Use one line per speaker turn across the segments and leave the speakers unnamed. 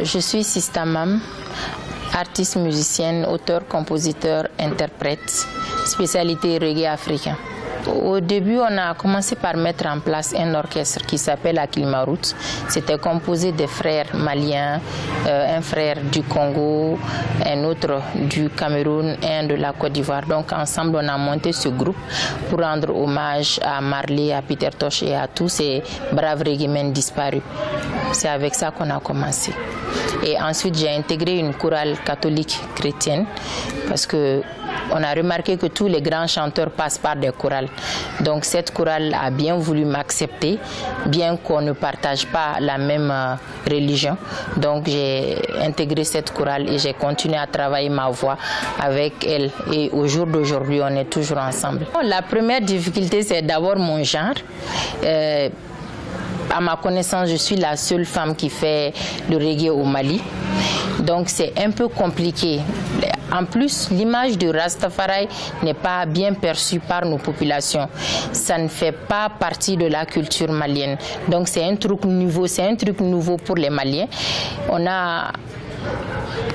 Je suis Sista Mam, artiste musicienne, auteur, compositeur, interprète, spécialité reggae africain. Au début, on a commencé par mettre en place un orchestre qui s'appelle Akilima Roots. C'était composé de frères maliens, un frère du Congo, un autre du Cameroun et un de la Côte d'Ivoire. Donc ensemble, on a monté ce groupe pour rendre hommage à Marley, à Peter Tosh et à tous ces braves reggaemen disparus. C'est avec ça qu'on a commencé. Et ensuite, j'ai intégré une chorale catholique chrétienne parce que on a remarqué que tous les grands chanteurs passent par des chorales. Donc cette chorale a bien voulu m'accepter, bien qu'on ne partage pas la même religion. Donc j'ai intégré cette chorale et j'ai continué à travailler ma voix avec elle. Et au jour d'aujourd'hui, on est toujours ensemble. La première difficulté, c'est d'abord mon genre. À ma connaissance, je suis la seule femme qui fait le reggae au Mali. Donc c'est un peu compliqué. En plus, l'image de Rastafari n'est pas bien perçue par nos populations. Ça ne fait pas partie de la culture malienne. Donc c'est un truc nouveau pour les Maliens.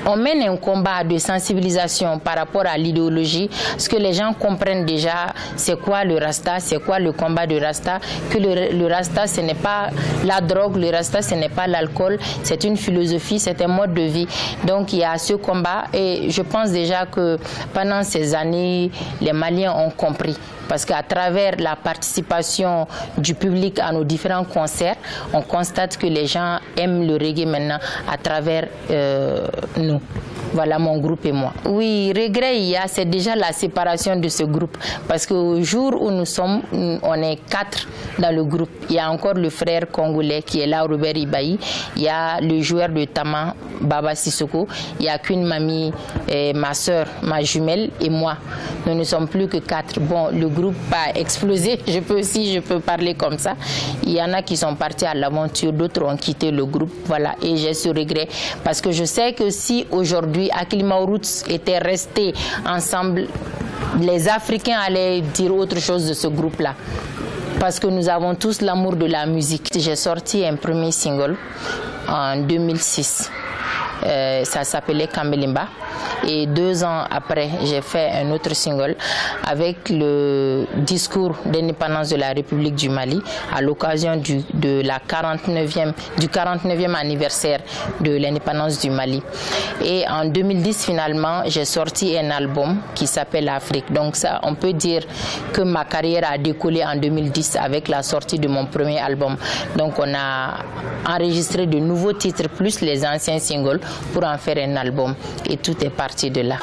On mène un combat de sensibilisation par rapport à l'idéologie, parce que les gens comprennent déjà c'est quoi le Rasta, c'est quoi le combat de Rasta, que le Rasta ce n'est pas la drogue, le Rasta ce n'est pas l'alcool, c'est une philosophie, c'est un mode de vie. Donc il y a ce combat et je pense déjà que pendant ces années, les Maliens ont compris. Parce qu'à travers la participation du public à nos différents concerts, on constate que les gens aiment le reggae maintenant à travers nous. Voilà mon groupe et moi. Oui, regret il y a, c'est déjà la séparation de ce groupe. Parce qu'au jour où nous sommes, on est 4 dans le groupe. Il y a encore le frère congolais qui est là, Robert Ibaï. Il y a le joueur de Tama, Baba Sissoko. Il y a qu'une mamie, ma soeur, ma jumelle et moi. Nous ne sommes plus que 4. Bon, le groupe a explosé. Je peux parler comme ça. Il y en a qui sont partis à l'aventure, d'autres ont quitté le groupe. Voilà, et j'ai ce regret. Parce que je sais que si aujourd'hui Akilima Roots était resté ensemble, les Africains allaient dire autre chose de ce groupe-là. Parce que nous avons tous l'amour de la musique. J'ai sorti un premier single en 2006. Ça s'appelait Kambelimba. Et 2 ans après, j'ai fait un autre single avec le discours d'indépendance de la République du Mali à l'occasion du 49e anniversaire de l'indépendance du Mali. Et en 2010, finalement, j'ai sorti un album qui s'appelle Afrique. Donc ça, on peut dire que ma carrière a décollé en 2010 avec la sortie de mon premier album. Donc on a enregistré de nouveaux titres plus les anciens singles pour en faire un album. Et tout est parti de là.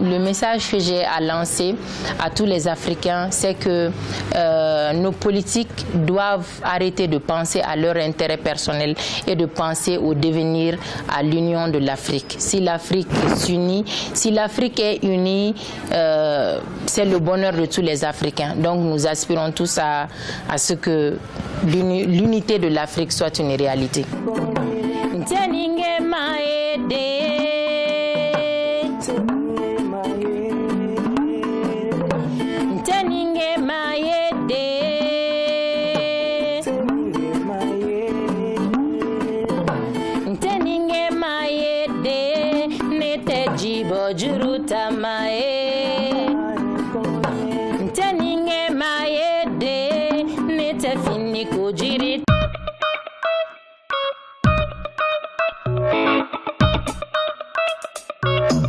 Le message que j'ai à lancer à tous les Africains, c'est que nos politiques doivent arrêter de penser à leur intérêt personnel et de penser au devenir, à l'union de l'Afrique. Si l'Afrique s'unit, si l'Afrique est unie, c'est le bonheur de tous les Africains. Donc nous aspirons tous à ce que l'unité de l'Afrique soit une réalité. Juruta